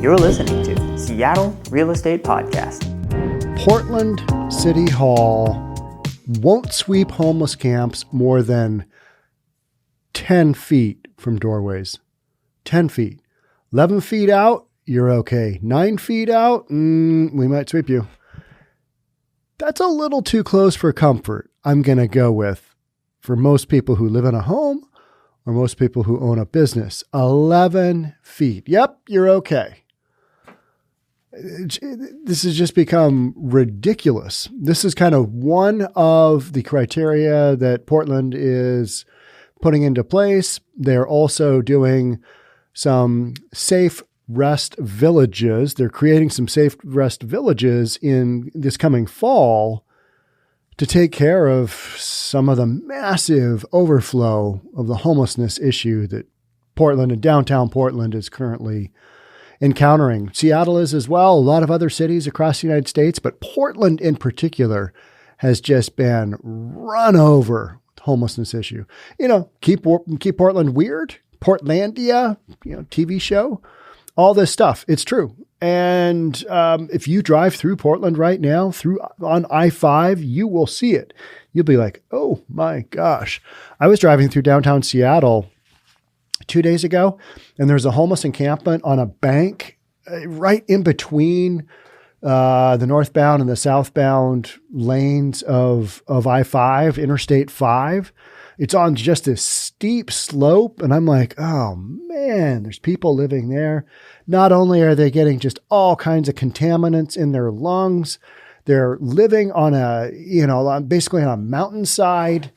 You're listening to Seattle Real Estate Podcast. Portland City Hall won't sweep homeless camps more than 10 feet from doorways. 10 feet. 11 feet out, you're okay. 9 feet out, we might sweep you. That's a little too close for comfort, I'm going to go with, for most people who live in a home or most people who own a business. 11 feet. Yep, you're okay. This has just become ridiculous. This is kind of one of the criteria that Portland is putting into place. They're also doing some safe rest villages. They're creating some safe rest villages in this coming fall to take care of some of the massive overflow of the homelessness issue that Portland and downtown Portland is currently encountering. Seattle is as well, a lot of other cities across the United States, but Portland in particular has just been run over with the homelessness issue. You know, keep Portland weird, Portlandia, TV show, all this stuff. It's true. And if you drive through Portland right now, on I-5, you will see it. You'll be like, oh my gosh. I was driving through downtown Seattle 2 days ago, and there's a homeless encampment on a bank right in between the northbound and the southbound lanes of I-5, Interstate 5. It's on just this steep slope, and I'm like, oh man, there's people living there. Not only are they getting just all kinds of contaminants in their lungs, they're living on basically on a mountainside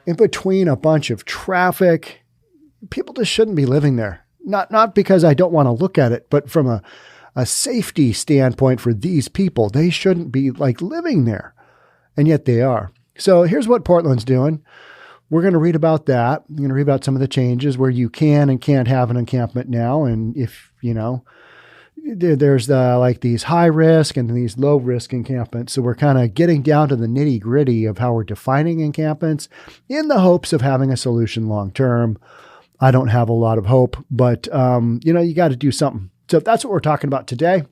in between a bunch of traffic. People just shouldn't be living there. Not because I don't want to look at it, but from a safety standpoint for these people, they shouldn't be living there. And yet they are. So here's what Portland's doing. We're going to read about that. We're going to read about some of the changes where you can and can't have an encampment now. And if, there's these high risk and these low risk encampments. So we're kind of getting down to the nitty gritty of how we're defining encampments in the hopes of having a solution long term. I don't have a lot of hope, but, you got to do something. So that's what we're talking about today.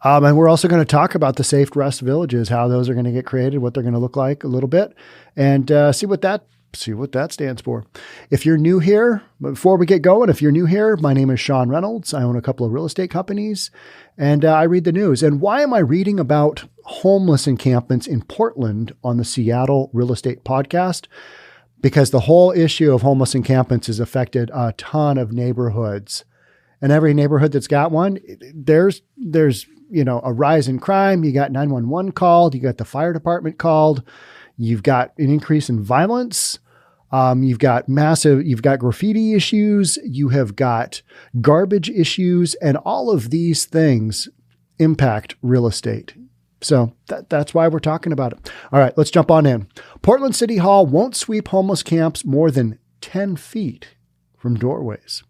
And we're also going to talk about the safe rest villages, how those are going to get created, what they're going to look like a little bit, and see what that stands for. If you're new here, before we get going, if you're new here, my name is Sean Reynolds. I own a couple of real estate companies, and I read the news. And why am I reading about homeless encampments in Portland on the Seattle Real Estate Podcast? Because the whole issue of homeless encampments has affected a ton of neighborhoods. And every neighborhood that's got one, there's a rise in crime. You got 911 called. You got the fire department called. You've got an increase in violence. You've got graffiti issues. You have got garbage issues. And all of these things impact real estate. So that's why we're talking about it. All right, let's jump on in. Portland City Hall won't sweep homeless camps more than 10 feet from doorways.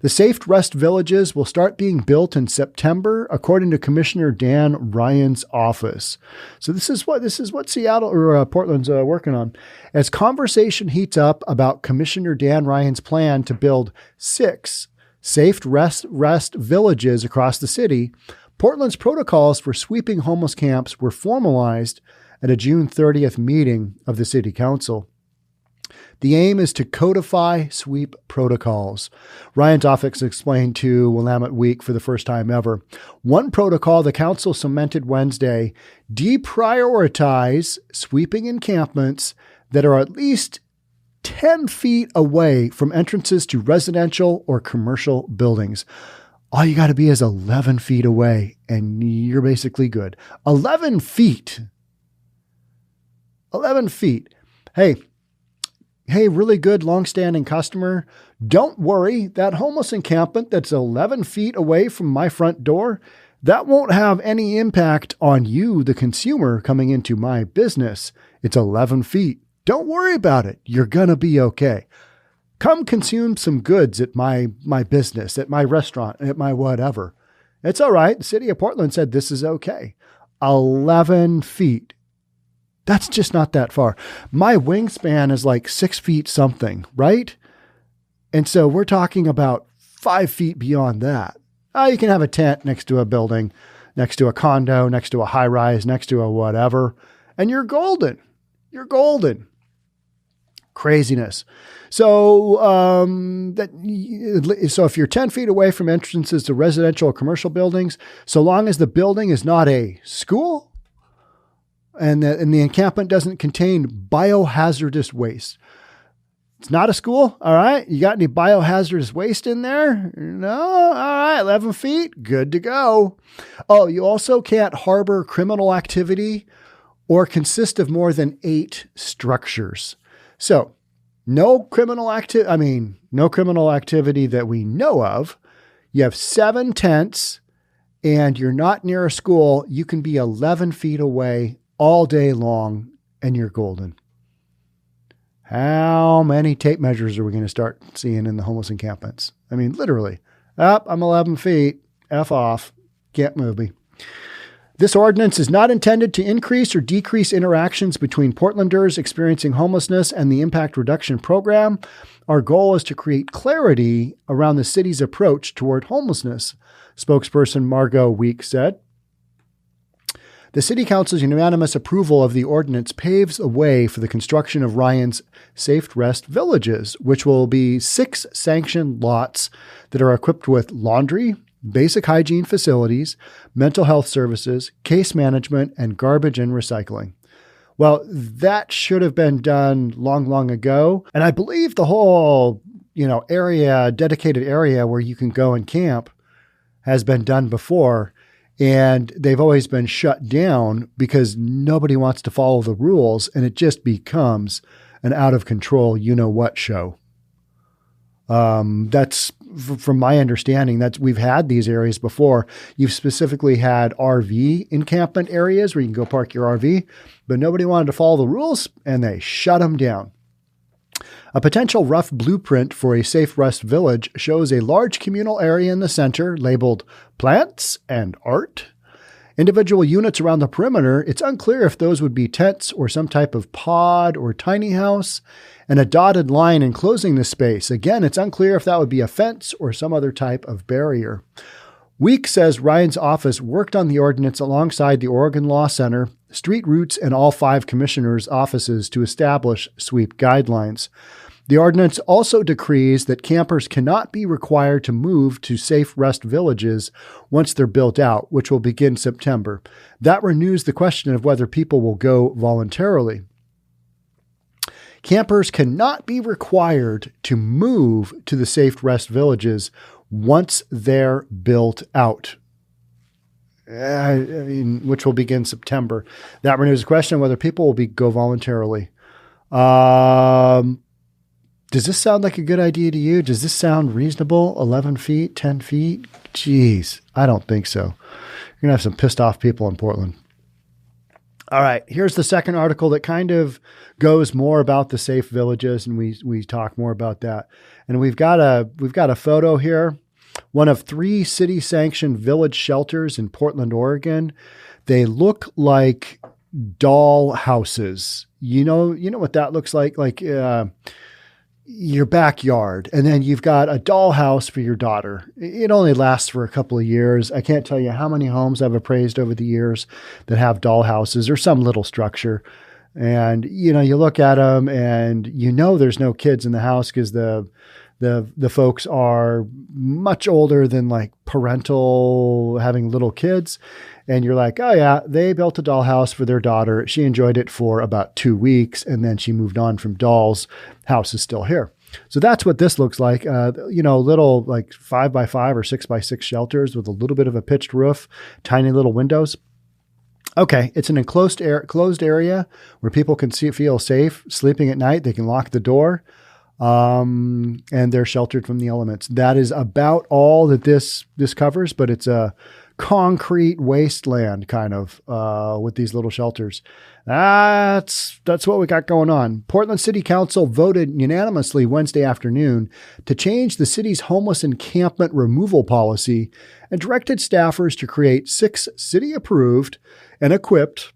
The safe rest villages will start being built in September, according to Commissioner Dan Ryan's office. So this is what Seattle or Portland's working on. As conversation heats up about Commissioner Dan Ryan's plan to build 6 safe rest villages across the city, Portland's protocols for sweeping homeless camps were formalized at a June 30th meeting of the City Council. The aim is to codify sweep protocols. Ryan's office explained to Willamette Week for the first time ever. One protocol the council cemented Wednesday: deprioritize sweeping encampments that are at least 10 feet away from entrances to residential or commercial buildings. All you got to be is 11 feet away and you're basically good. 11 feet. 11 feet. Hey, really good long-standing customer. Don't worry. That homeless encampment that's 11 feet away from my front door, that won't have any impact on you, the consumer, coming into my business. It's 11 feet. Don't worry about it. You're going to be okay. Come consume some goods at my business, at my restaurant, at my whatever. It's all right. The city of Portland said this is okay. 11 feet. That's just not that far. My wingspan is like 6 feet something, right? And so we're talking about 5 feet beyond that. You can have a tent next to a building, next to a condo, next to a high rise, next to a whatever, and you're golden. You're golden. Craziness. So, so if you're 10 feet away from entrances to residential or commercial buildings, so long as the building is not a school and the encampment doesn't contain biohazardous waste. It's not a school. All right. You got any biohazardous waste in there? No. All right. 11 feet. Good to go. Oh, you also can't harbor criminal activity or consist of more than 8 structures. So no criminal activity that we know of. You have 7 tents and you're not near a school. You can be 11 feet away all day long and you're golden. How many tape measures are we going to start seeing in the homeless encampments? I mean, literally, I'm 11 feet, F off, can't move me. This ordinance is not intended to increase or decrease interactions between Portlanders experiencing homelessness and the Impact Reduction Program. Our goal is to create clarity around the city's approach toward homelessness, spokesperson Margot Week said. The City Council's unanimous approval of the ordinance paves a way for the construction of Ryan's Safe Rest Villages, which will be 6 sanctioned lots that are equipped with laundry, basic hygiene facilities, mental health services, case management, and garbage and recycling. Well, that should have been done long, long ago. And I believe the whole, dedicated area where you can go and camp has been done before. And they've always been shut down because nobody wants to follow the rules. And it just becomes an out of control, you-know-what show. That's from my understanding, we've had these areas before. You've specifically had RV encampment areas where you can go park your RV, but nobody wanted to follow the rules and they shut them down. A potential rough blueprint for a safe rest village shows a large communal area in the center labeled plants and art. Individual units around the perimeter, it's unclear if those would be tents or some type of pod or tiny house, and a dotted line enclosing the space. Again, it's unclear if that would be a fence or some other type of barrier. Week says Ryan's office worked on the ordinance alongside the Oregon Law Center, Street Roots, and all 5 commissioners' offices to establish sweep guidelines. The ordinance also decrees that campers cannot be required to move to safe rest villages once they're built out, which will begin September. That renews the question of whether people will go voluntarily. Campers cannot be required to move to the safe rest villages once they're built out. Which will begin September. That renews the question of whether people will go voluntarily. Does this sound like a good idea to you? Does this sound reasonable? 11 feet, 10 feet? Jeez, I don't think so. You're going to have some pissed off people in Portland. All right, here's the second article that kind of goes more about the safe villages, and we talk more about that. And we've got a photo here. One of 3 city-sanctioned village shelters in Portland, Oregon. They look like doll houses. You know what that looks like? Like your backyard. And then you've got a doll house for your daughter. It only lasts for a couple of years. I can't tell you how many homes I've appraised over the years that have doll houses or some little structure. And, you look at them and there's no kids in the house because the folks are much older than like parental having little kids. And you're like, oh yeah, they built a dollhouse for their daughter. She enjoyed it for about 2 weeks. And then she moved on from dolls. House is still here. So that's what this looks like. Little like 5x5 or 6x6 shelters with a little bit of a pitched roof, tiny little windows. Okay, it's an enclosed closed area where people can feel safe sleeping at night. They can lock the door. And they're sheltered from the elements. That is about all that this covers, but it's a concrete wasteland kind of with these little shelters. That's what we got going on. Portland City Council voted unanimously Wednesday afternoon to change the city's homeless encampment removal policy and directed staffers to create 6 city-approved and equipped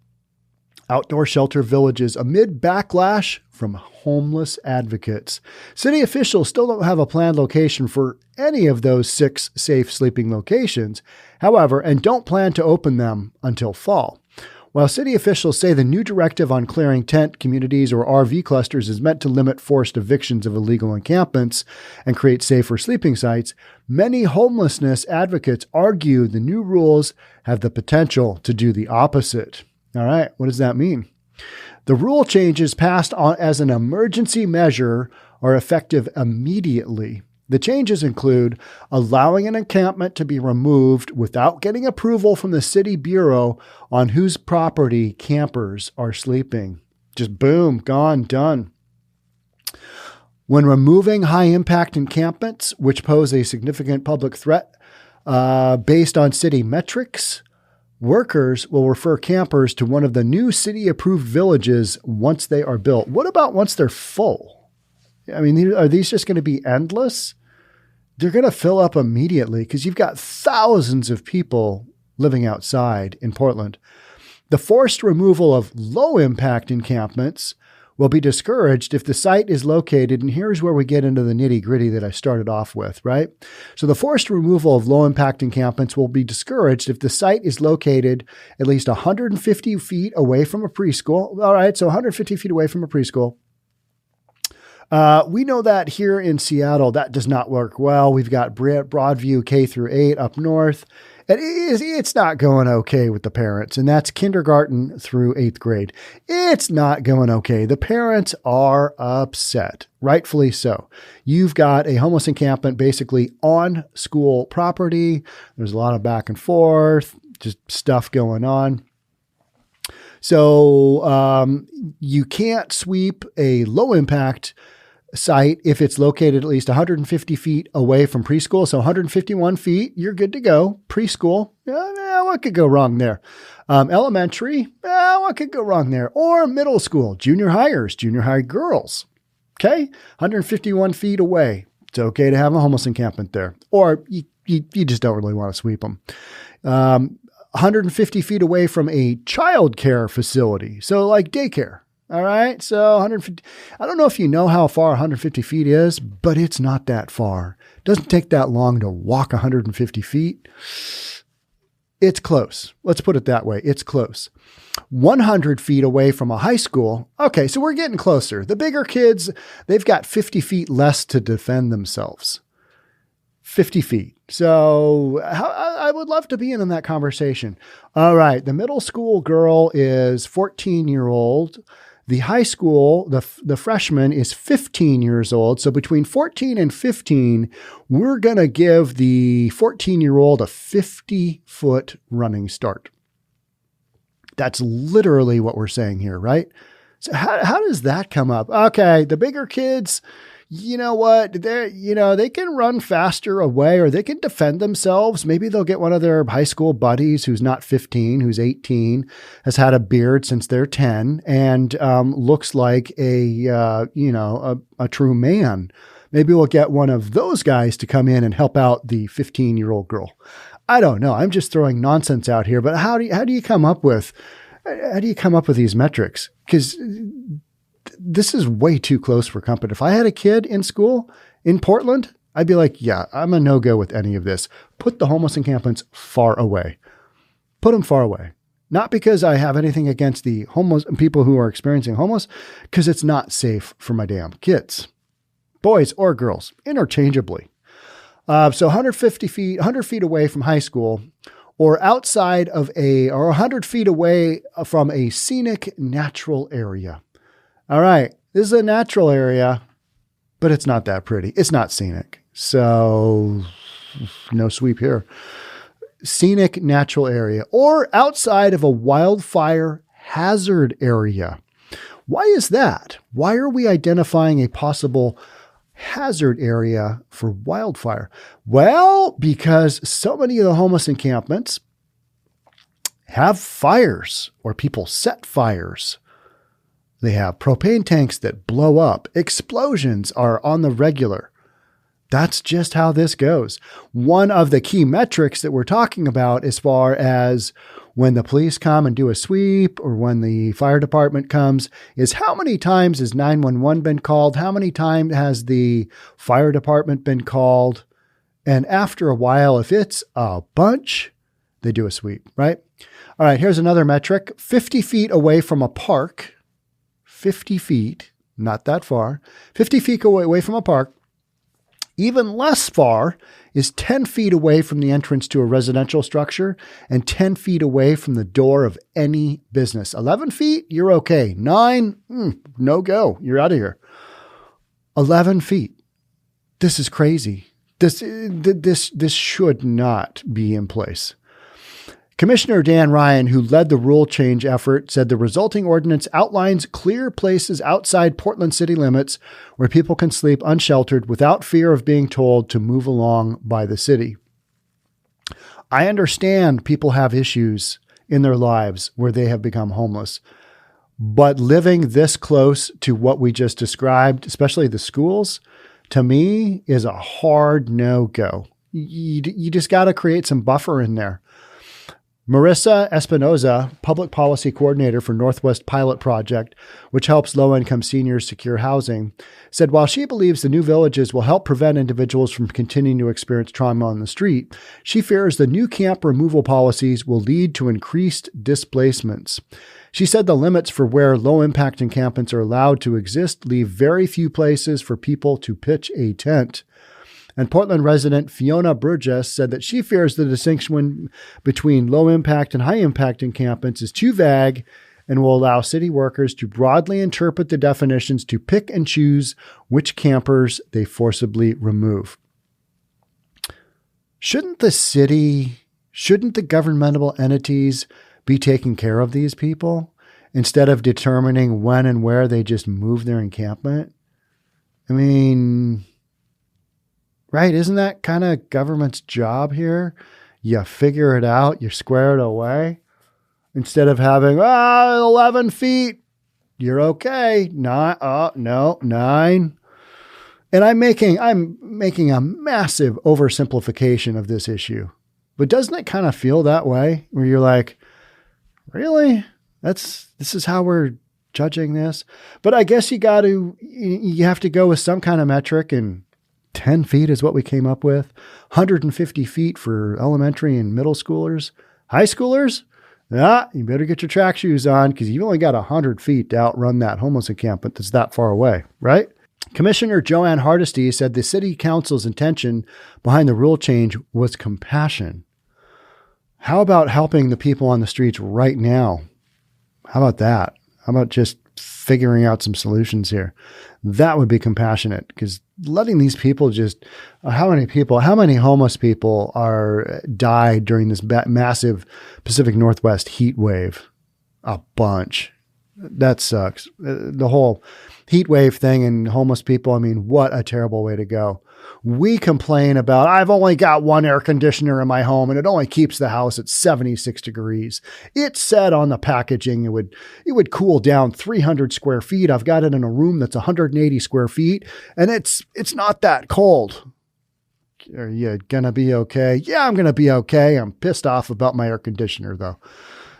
outdoor shelter villages amid backlash from homeless advocates. City officials still don't have a planned location for any of those 6 safe sleeping locations, however, and don't plan to open them until fall. While city officials say the new directive on clearing tent communities or RV clusters is meant to limit forced evictions of illegal encampments and create safer sleeping sites, many homelessness advocates argue the new rules have the potential to do the opposite. All right, what does that mean? The rule changes passed on as an emergency measure are effective immediately. The changes include allowing an encampment to be removed without getting approval from the city bureau on whose property campers are sleeping. Just boom, gone, done. When removing high-impact encampments, which pose a significant public threat based on city metrics, workers will refer campers to one of the new city-approved villages once they are built. What about once they're full? I mean, are these just going to be endless? They're going to fill up immediately because you've got thousands of people living outside in Portland. The forced removal of low-impact encampments will be discouraged if the site is located, and here's where we get into the nitty-gritty that I started off with, right? So the forced removal of low-impact encampments will be discouraged if the site is located at least 150 feet away from a preschool. All right, so 150 feet away from a preschool. We know that here in Seattle, that does not work well. We've got Broadview K through 8 up north. And it's not going okay with the parents, and that's kindergarten through 8th grade. It's not going okay. The parents are upset, rightfully so. You've got a homeless encampment basically on school property. There's a lot of back and forth, just stuff going on. So you can't sweep a low-impact site if it's located at least 150 feet away from preschool. So 151 feet, you're good to go. Preschool, what could go wrong there? Elementary, what could go wrong there? Or middle school, junior hires, junior high girls. Okay, 151 feet away. It's okay to have a homeless encampment there. Or you just don't really want to sweep them. 150 feet away from a child care facility. So like daycare. All right. So 150, I don't know if you know how far 150 feet is, but it's not that far. It doesn't take that long to walk 150 feet. It's close. Let's put it that way. It's close. 100 feet away from a high school. Okay. So we're getting closer. The bigger kids, they've got 50 feet less to defend themselves. 50 feet. So I would love to be in that conversation. All right. The middle school girl is 14-year-old. The high school, the freshman is 15 years old. So between 14 and 15, we're going to give the 14-year-old a 50-foot running start. That's literally what we're saying here, right? So how does that come up? Okay, the bigger kids, you know what? They can run faster away, or they can defend themselves. Maybe they'll get one of their high school buddies who's not 15, who's 18, has had a beard since they're 10, and looks like a true man. Maybe we'll get one of those guys to come in and help out the 15-year-old girl. I don't know. I'm just throwing nonsense out here. But how do you come up with these metrics? Because this is way too close for comfort. If I had a kid in school in Portland, I'd be like, yeah, I'm a no-go with any of this. Put the homeless encampments far away. Put them far away. Not because I have anything against the homeless people who are experiencing homeless, because it's not safe for my damn kids, boys or girls, interchangeably. So 100 feet away from high school, or outside of or 100 feet away from a scenic natural area. All right, this is a natural area, but it's not that pretty. It's not scenic. So no sweep here. Scenic natural area, or outside of a wildfire hazard area. Why is that? Why are we identifying a possible hazard area for wildfire? Well, because so many of the homeless encampments have fires, or people set fires. They have propane tanks that blow up. Explosions are on the regular. That's just how this goes. One of the key metrics that we're talking about as far as when the police come and do a sweep or when the fire department comes is how many times has 911 been called? How many times has the fire department been called? And after a while, if it's a bunch, they do a sweep, right? All right, here's another metric. 50 feet away from a park, 50 feet, not that far, 50 feet away from a park, even less far is 10 feet away from the entrance to a residential structure and 10 feet away from the door of any business. 11 feet, you're okay. 9, no go. You're out of here. 11 feet. This is crazy. This should not be in place. Commissioner Dan Ryan, who led the rule change effort, said the resulting ordinance outlines clear places outside Portland city limits where people can sleep unsheltered without fear of being told to move along by the city. I understand people have issues in their lives where they have become homeless, but living this close to what we just described, especially the schools, to me is a hard no-go. You just got to create some buffer in there. Marissa Espinoza, Public Policy Coordinator for Northwest Pilot Project, which helps low-income seniors secure housing, said while she believes the new villages will help prevent individuals from continuing to experience trauma on the street, she fears the new camp removal policies will lead to increased displacements. She said the limits for where low-impact encampments are allowed to exist leave very few places for people to pitch a tent. And Portland resident Fiona Burgess said that she fears the distinction between low-impact and high-impact encampments is too vague and will allow city workers to broadly interpret the definitions to pick and choose which campers they forcibly remove. Shouldn't the governmental entities be taking care of these people instead of determining when and where they just move their encampment? I mean, right? Isn't that kind of government's job here? You figure it out, you square it away. Instead of having, 11 feet, you're okay. 9. And I'm making a massive oversimplification of this issue. But doesn't it kind of feel that way? Where you're like, really? This is how we're judging this? But I guess you have to go with some kind of metric, and 10 feet is what we came up with. 150 feet for elementary and middle schoolers. High schoolers? You better get your track shoes on because you've only got 100 feet to outrun that homeless encampment that's that far away, right? Commissioner Joanne Hardesty said the city council's intention behind the rule change was compassion. How about helping the people on the streets right now? How about that? How about just figuring out some solutions here? That would be compassionate, because letting these people just, how many homeless people died during this massive Pacific Northwest heat wave? A bunch. That sucks. The whole heat wave thing and homeless people, I mean, what a terrible way to go. We complain about, I've only got one air conditioner in my home and it only keeps the house at 76 degrees. It said on the packaging it would cool down 300 square feet. I've got it in a room that's 180 square feet and it's not that cold. Are you going to be okay? Yeah, I'm going to be okay. I'm pissed off about my air conditioner though.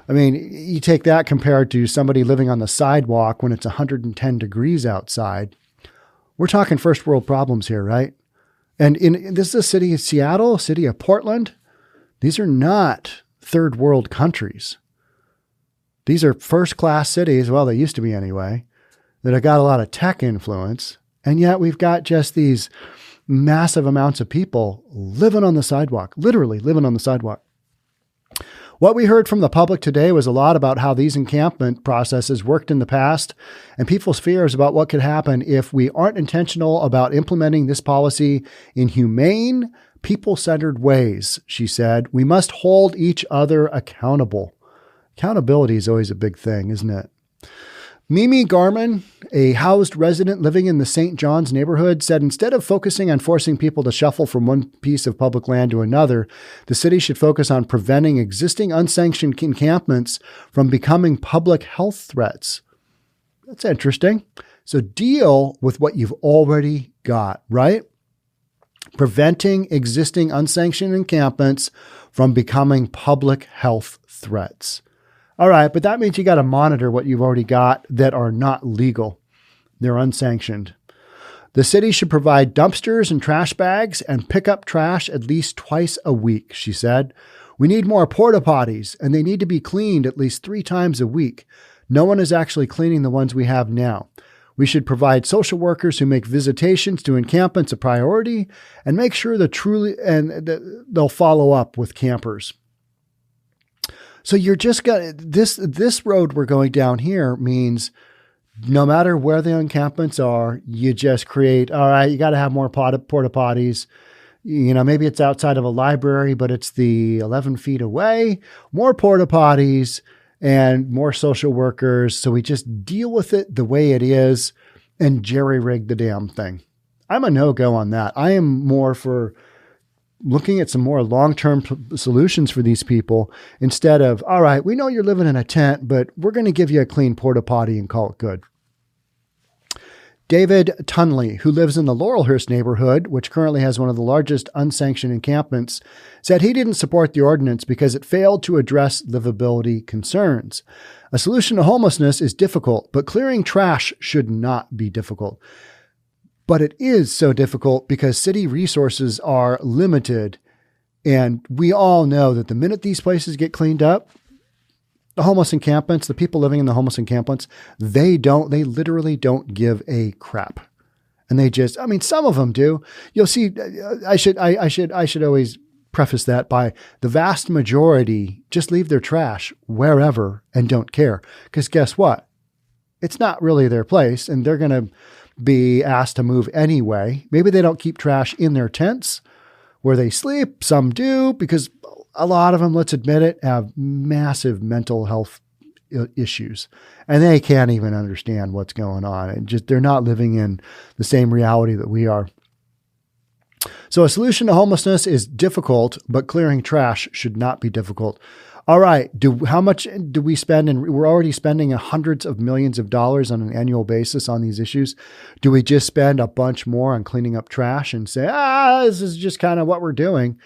I mean, you take that compared to somebody living on the sidewalk when it's 110 degrees outside. We're talking first world problems here, right? And this is a city of Seattle, a city of Portland. These are not third world countries. These are first class cities. Well, they used to be anyway, that have got a lot of tech influence. And yet we've got just these massive amounts of people living on the sidewalk, literally living on the sidewalk. What we heard from the public today was a lot about how these encampment processes worked in the past and people's fears about what could happen if we aren't intentional about implementing this policy in humane, people-centered ways, she said. We must hold each other accountable. Accountability is always a big thing, isn't it? Mimi Garman, a housed resident living in the St. John's neighborhood, said instead of focusing on forcing people to shuffle from one piece of public land to another, the city should focus on preventing existing unsanctioned encampments from becoming public health threats. That's interesting. So deal with what you've already got, right? preventing existing unsanctioned encampments from becoming public health threats. All right, but that means you got to monitor what you've already got that are not legal. They're unsanctioned. The city should provide dumpsters and trash bags and pick up trash at least twice a week, she said. We need more porta potties, and they need to be cleaned at least 3 times a week. No one is actually cleaning the ones we have now. We should provide social workers who make visitations to encampments a priority and make sure they'll follow up with campers. So you're just got this road we're going down here means no matter where the encampments are, you just create, all right, you got to have more porta potties. Maybe it's outside of a library, but it's the 11 feet away, more porta potties and more social workers. So we just deal with it the way it is and jerry-rig the damn thing. I'm a no-go on that. I am more for looking at some more long-term solutions for these people instead of, all right, we know you're living in a tent, but we're going to give you a clean porta potty and call it good. David Tunley, who lives in the Laurelhurst neighborhood, which currently has one of the largest unsanctioned encampments, said he didn't support the ordinance because it failed to address livability concerns. A solution to homelessness is difficult, but clearing trash should not be difficult. But it is so difficult because city resources are limited. And we all know that the minute these places get cleaned up, the homeless encampments, the people living in the homeless encampments, they literally don't give a crap. And they just, some of them do. You'll see, I should always preface that by the vast majority just leave their trash wherever and don't care. Because guess what? It's not really their place and they're going to be asked to move anyway. Maybe they don't keep trash in their tents where they sleep. Some do, because a lot of them, let's admit it, have massive mental health issues and they can't even understand what's going on. And they're not living in the same reality that we are. So a solution to homelessness is difficult, but clearing trash should not be difficult. All right. How much do we spend? And we're already spending hundreds of millions of dollars on an annual basis on these issues. Do we just spend a bunch more on cleaning up trash and say, this is just kind of what we're doing?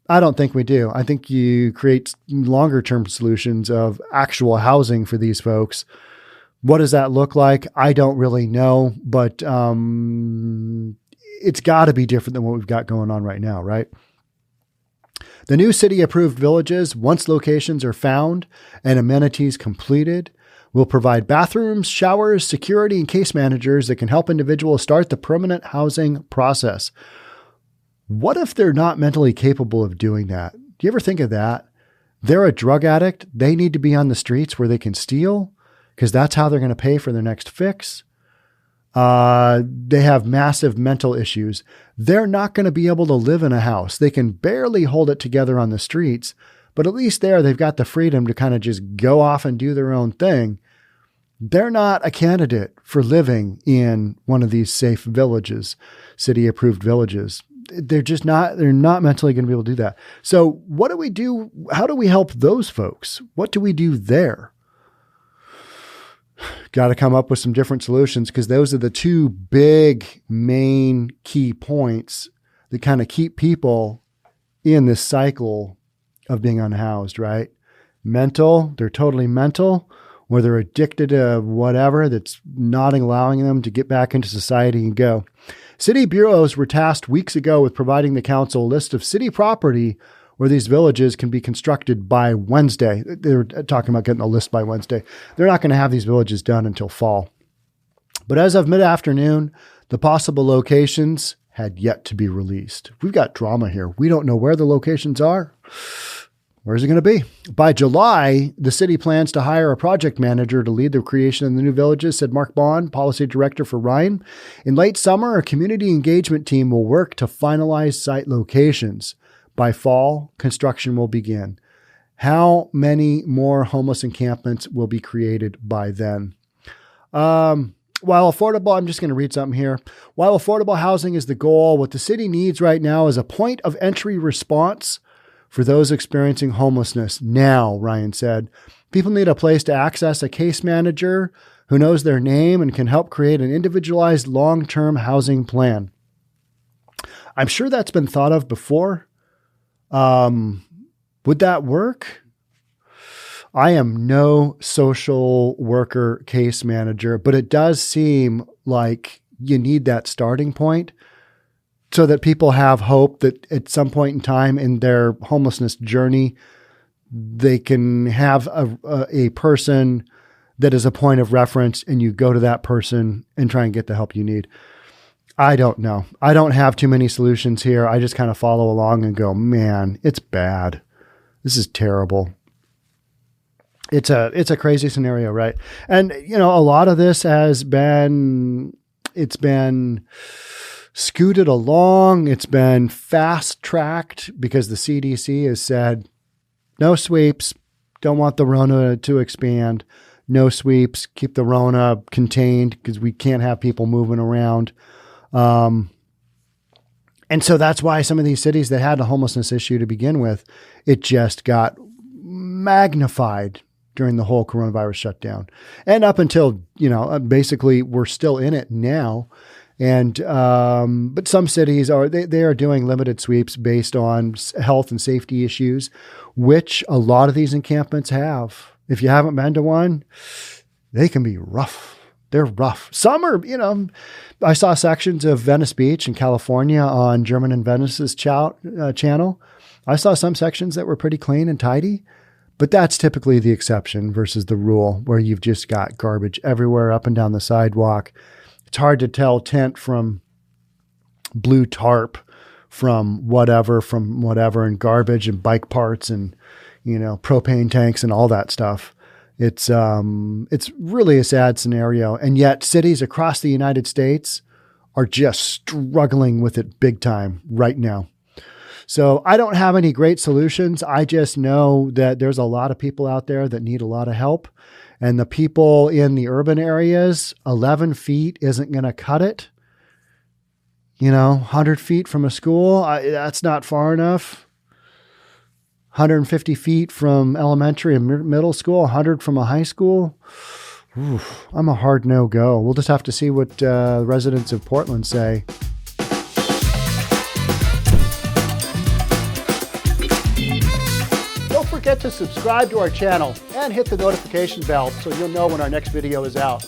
I don't think we do. I think you create longer term solutions of actual housing for these folks. What does that look like? I don't really know, but it's got to be different than what we've got going on right now, right? The new city-approved villages, once locations are found and amenities completed, will provide bathrooms, showers, security, and case managers that can help individuals start the permanent housing process. What if they're not mentally capable of doing that? Do you ever think of that? They're a drug addict. They need to be on the streets where they can steal because that's how they're going to pay for their next fix. They have massive mental issues. They're not going to be able to live in a house. They can barely hold it together on the streets, but at least there they've got the freedom to kind of just go off and do their own thing. They're not a candidate for living in one of these safe villages, city-approved villages. They're not mentally going to be able to do that. So what do we do? How do we help those folks? What do we do there? Got to come up with some different solutions because those are the two big main key points that kind of keep people in this cycle of being unhoused, right? Mental, they're totally mental, or they're addicted to whatever that's not allowing them to get back into society and go. City bureaus were tasked weeks ago with providing the council a list of city property where these villages can be constructed by Wednesday. They're talking about getting a list by Wednesday. They're not going to have these villages done until fall. But as of mid-afternoon, the possible locations had yet to be released. We've got drama here. We don't know where the locations are. Where's it going to be? By July, the city plans to hire a project manager to lead the creation of the new villages, said Mark Bond, policy director for Ryan. In late summer, a community engagement team will work to finalize site locations. By fall, construction will begin. How many more homeless encampments will be created by then? While affordable, I'm just going to read something here. While affordable housing is the goal, what the city needs right now is a point of entry response for those experiencing homelessness now, Ryan said. People need a place to access a case manager who knows their name and can help create an individualized long-term housing plan. I'm sure that's been thought of before. Would that work? I am no social worker case manager, but it does seem like you need that starting point so that people have hope that at some point in time in their homelessness journey, they can have a person that is a point of reference, and you go to that person and try and get the help you need. I don't know. I don't have too many solutions here. I just kind of follow along and go, man, it's bad. This is terrible. It's a crazy scenario, right? And, a lot of this it's been scooted along. It's been fast tracked because the CDC has said, no sweeps, don't want the Rona to expand. No sweeps, keep the Rona contained because we can't have people moving around. And so that's why some of these cities that had a homelessness issue to begin with, it just got magnified during the whole coronavirus shutdown. And up until, basically we're still in it now. And, but some cities they are doing limited sweeps based on health and safety issues, which a lot of these encampments have. If you haven't been to one, they can be rough. They're rough. Some are, I saw sections of Venice Beach in California on German and Venice's channel. I saw some sections that were pretty clean and tidy, but that's typically the exception versus the rule, where you've just got garbage everywhere up and down the sidewalk. It's hard to tell tent from blue tarp from whatever, and garbage and bike parts and, propane tanks and all that stuff. It's really a sad scenario. And yet cities across the United States are just struggling with it big time right now. So I don't have any great solutions. I just know that there's a lot of people out there that need a lot of help. And the people in the urban areas, 11 feet isn't going to cut it. 100 feet from a school, that's not far enough. 150 feet from elementary and middle school, 100 from a high school. Oof, I'm a hard no-go. We'll just have to see what residents of Portland say. Don't forget to subscribe to our channel and hit the notification bell so you'll know when our next video is out.